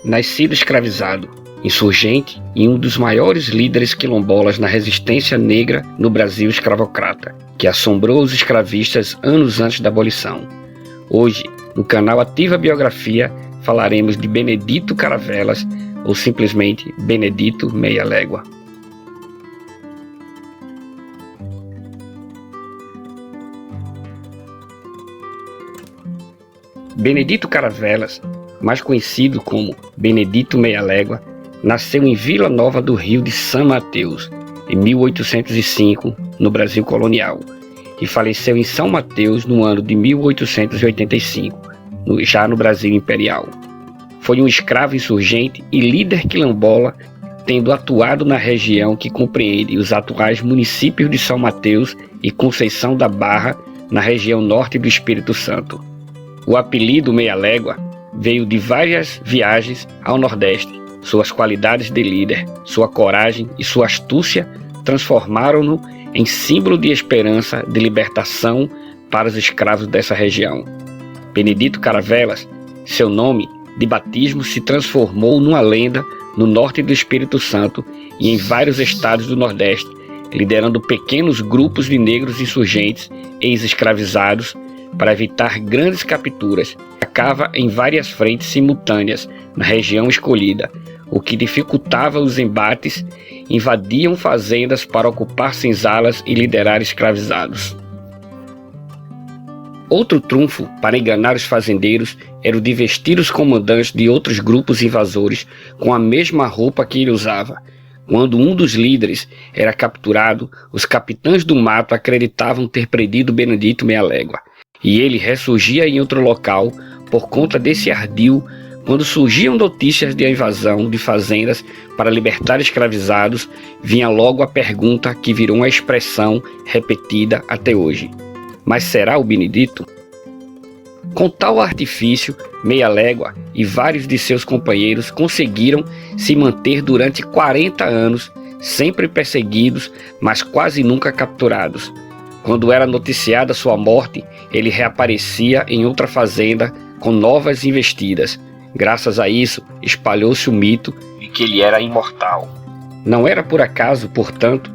Nascido escravizado, insurgente e um dos maiores líderes quilombolas na resistência negra no Brasil escravocrata, que assombrou os escravistas anos antes da abolição. Hoje, no canal Ativa Biografia, falaremos de Benedito Caravelas, ou simplesmente Benedito Meia Légua. Benedito Caravelas, mais conhecido como Benedito Meia Légua, nasceu em Vila Nova do Rio de São Mateus, em 1805, no Brasil colonial, e faleceu em São Mateus no ano de 1885, já no Brasil imperial. Foi um escravo insurgente e líder quilombola, tendo atuado na região que compreende os atuais municípios de São Mateus e Conceição da Barra, na região norte do Espírito Santo. O apelido Meia Légua veio de várias viagens ao Nordeste. Suas qualidades de líder, sua coragem e sua astúcia transformaram-no em símbolo de esperança de libertação para os escravos dessa região. Benedito Caravelas, seu nome de batismo se transformou numa lenda no norte do Espírito Santo e em vários estados do Nordeste, liderando pequenos grupos de negros insurgentes ex-escravizados para evitar grandes capturas. Atacava em várias frentes simultâneas na região escolhida, o que dificultava os embates. Invadiam fazendas para ocupar senzalas e liderar escravizados. Outro trunfo para enganar os fazendeiros era o de vestir os comandantes de outros grupos invasores com a mesma roupa que ele usava. Quando um dos líderes era capturado, os capitães do mato acreditavam ter prendido Benedito Meia Légua, e ele ressurgia em outro local por conta desse ardil. Quando surgiam notícias de invasão de fazendas para libertar escravizados, vinha logo a pergunta que virou uma expressão repetida até hoje: mas será o Benedito? Com tal artifício, Meia Légua e vários de seus companheiros conseguiram se manter durante 40 anos, sempre perseguidos, mas quase nunca capturados. Quando era noticiada sua morte, ele reaparecia em outra fazenda com novas investidas. Graças a isso, espalhou-se o mito de que ele era imortal. Não era por acaso, portanto,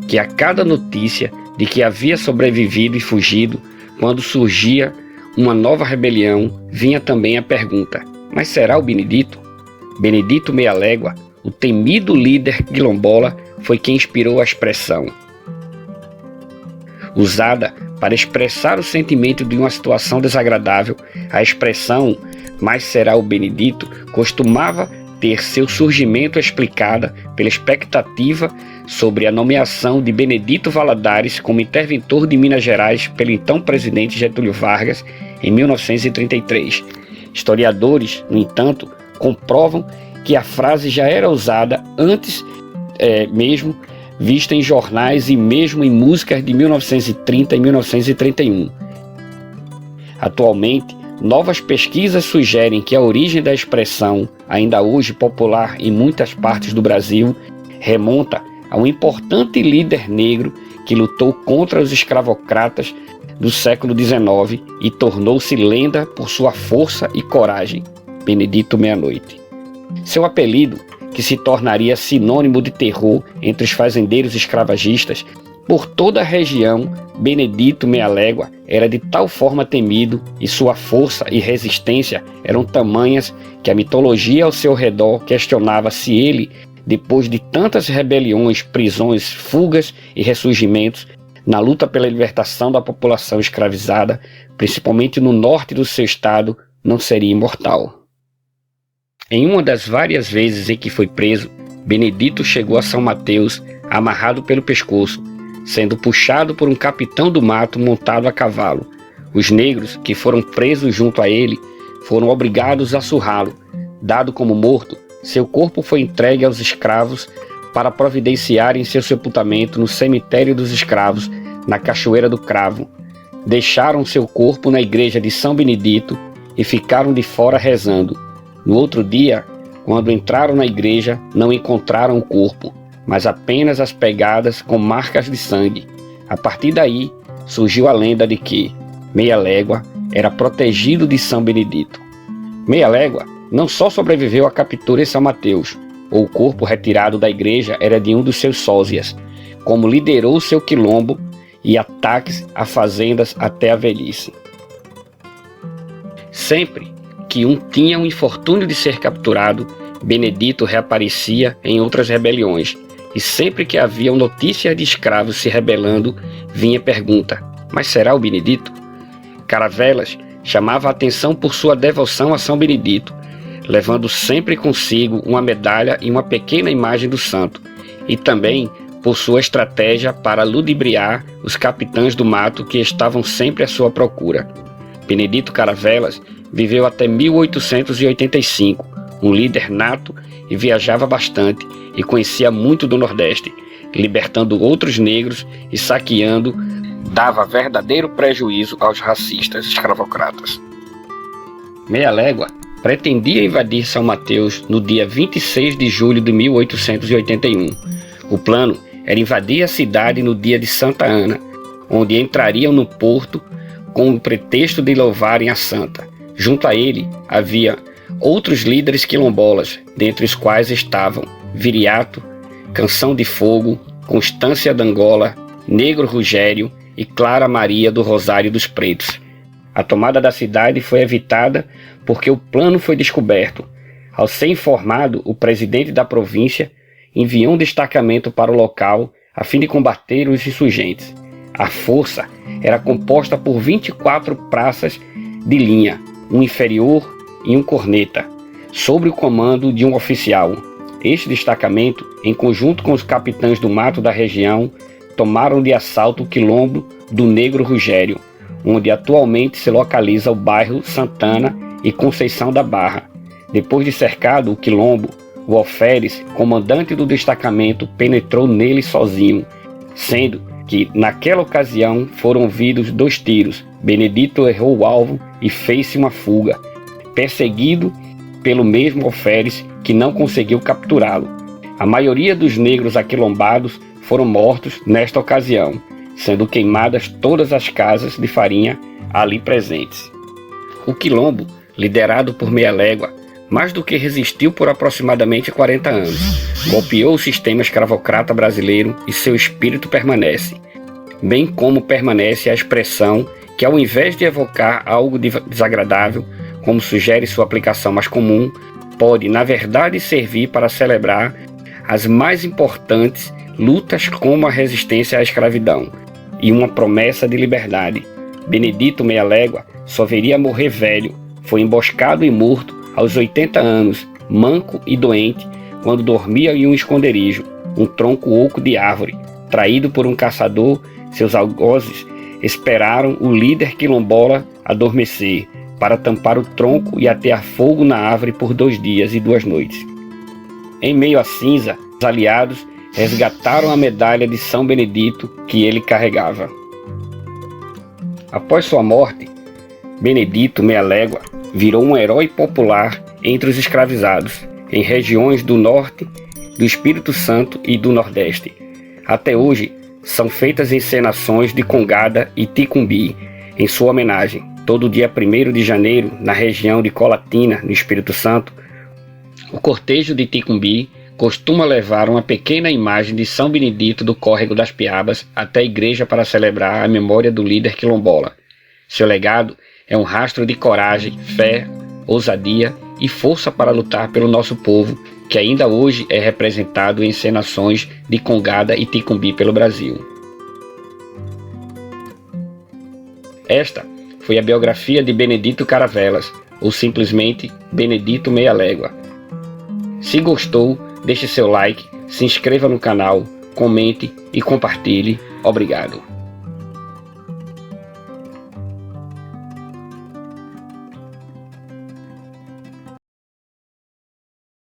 que a cada notícia de que havia sobrevivido e fugido, quando surgia uma nova rebelião, vinha também a pergunta: mas será o Benedito? Benedito Meia Légua, o temido líder quilombola, foi quem inspirou a expressão. Usada para expressar o sentimento de uma situação desagradável, a expressão "mas será o Benedito" costumava ter seu surgimento explicada pela expectativa sobre a nomeação de Benedito Valadares como interventor de Minas Gerais pelo então presidente Getúlio Vargas em 1933. Historiadores, no entanto, comprovam que a frase já era usada antes mesmo, vista em jornais e mesmo em músicas de 1930 e 1931. Atualmente, novas pesquisas sugerem que a origem da expressão, ainda hoje popular em muitas partes do Brasil, remonta a um importante líder negro que lutou contra os escravocratas do século XIX e tornou-se lenda por sua força e coragem: Benedito Meia-Noite. Seu apelido, que se tornaria sinônimo de terror entre os fazendeiros escravagistas por toda a região, Benedito Meia Légua era de tal forma temido e sua força e resistência eram tamanhas que a mitologia ao seu redor questionava se ele, depois de tantas rebeliões, prisões, fugas e ressurgimentos, na luta pela libertação da população escravizada, principalmente no norte do seu estado, não seria imortal. Em uma das várias vezes em que foi preso, Benedito chegou a São Mateus amarrado pelo pescoço, sendo puxado por um capitão do mato montado a cavalo. Os negros que foram presos junto a ele foram obrigados a surrá-lo. Dado como morto, seu corpo foi entregue aos escravos para providenciarem seu sepultamento no cemitério dos escravos, na Cachoeira do Cravo. Deixaram seu corpo na igreja de São Benedito e ficaram de fora rezando. No outro dia, quando entraram na igreja, não encontraram o corpo, mas apenas as pegadas com marcas de sangue. A partir daí, surgiu a lenda de que Meia Légua era protegido de São Benedito. Meia Légua não só sobreviveu à captura em São Mateus, ou o corpo retirado da igreja era de um dos seus sósias, como liderou seu quilombo e ataques a fazendas até a velhice. Sempre que um tinha o infortúnio de ser capturado, Benedito reaparecia em outras rebeliões, e sempre que havia notícias de escravos se rebelando, vinha pergunta: mas será o Benedito? Caravelas chamava a atenção por sua devoção a São Benedito, levando sempre consigo uma medalha e uma pequena imagem do santo, e também por sua estratégia para ludibriar os capitães do mato que estavam sempre à sua procura. Benedito Caravelas viveu até 1885, um líder nato, e viajava bastante e conhecia muito do Nordeste, libertando outros negros e saqueando, dava verdadeiro prejuízo aos racistas escravocratas. Meia Légua pretendia invadir São Mateus no dia 26 de julho de 1881. O plano era invadir a cidade no dia de Santa Ana, onde entrariam no porto com o pretexto de louvarem a santa. Junto a ele havia outros líderes quilombolas, dentre os quais estavam Viriato, Canção de Fogo, Constância d'Angola, Negro Rogério e Clara Maria do Rosário dos Pretos. A tomada da cidade foi evitada porque o plano foi descoberto. Ao ser informado, o presidente da província enviou um destacamento para o local a fim de combater os insurgentes. A força era composta por 24 praças de linha, um inferior e um corneta, sob o comando de um oficial. Este destacamento, em conjunto com os capitães do mato da região, tomaram de assalto o quilombo do Negro Rogério, onde atualmente se localiza o bairro Santana e Conceição da Barra. Depois de cercado o quilombo, o alferes, comandante do destacamento, penetrou nele sozinho, sendo que, naquela ocasião, foram ouvidos 2 tiros. Benedito errou o alvo e fez-se uma fuga, perseguido pelo mesmo alferes, que não conseguiu capturá-lo. A maioria dos negros aquilombados foram mortos nesta ocasião, sendo queimadas todas as casas de farinha ali presentes. O quilombo, liderado por Meia Légua, mais do que resistiu por aproximadamente 40 anos, golpeou o sistema escravocrata brasileiro e seu espírito permanece, bem como permanece a expressão que, ao invés de evocar algo desagradável, como sugere sua aplicação mais comum, pode, na verdade, servir para celebrar as mais importantes lutas como a resistência à escravidão e uma promessa de liberdade. Benedito Meia Légua só viria a morrer velho, foi emboscado e morto aos 80 anos, manco e doente, quando dormia em um esconderijo, um tronco oco de árvore. Traído por um caçador, seus algozes esperaram o líder quilombola adormecer, para tampar o tronco e atear fogo na árvore por 2 dias e 2 noites. Em meio à cinza, os aliados resgataram a medalha de São Benedito que ele carregava. Após sua morte, Benedito Meia Légua virou um herói popular entre os escravizados, em regiões do norte, do Espírito Santo e do Nordeste. Até hoje, são feitas encenações de congada e ticumbi em sua homenagem. Todo dia 1º de janeiro, na região de Colatina, no Espírito Santo, o cortejo de ticumbi costuma levar uma pequena imagem de São Benedito do Córrego das Piabas até a igreja para celebrar a memória do líder quilombola. Seu legado é um rastro de coragem, fé, ousadia e força para lutar pelo nosso povo, que ainda hoje é representado em encenações de congada e ticumbi pelo Brasil. Esta foi a biografia de Benedito Caravelas, ou simplesmente Benedito Meia Légua. Se gostou, deixe seu like, se inscreva no canal, comente e compartilhe. Obrigado.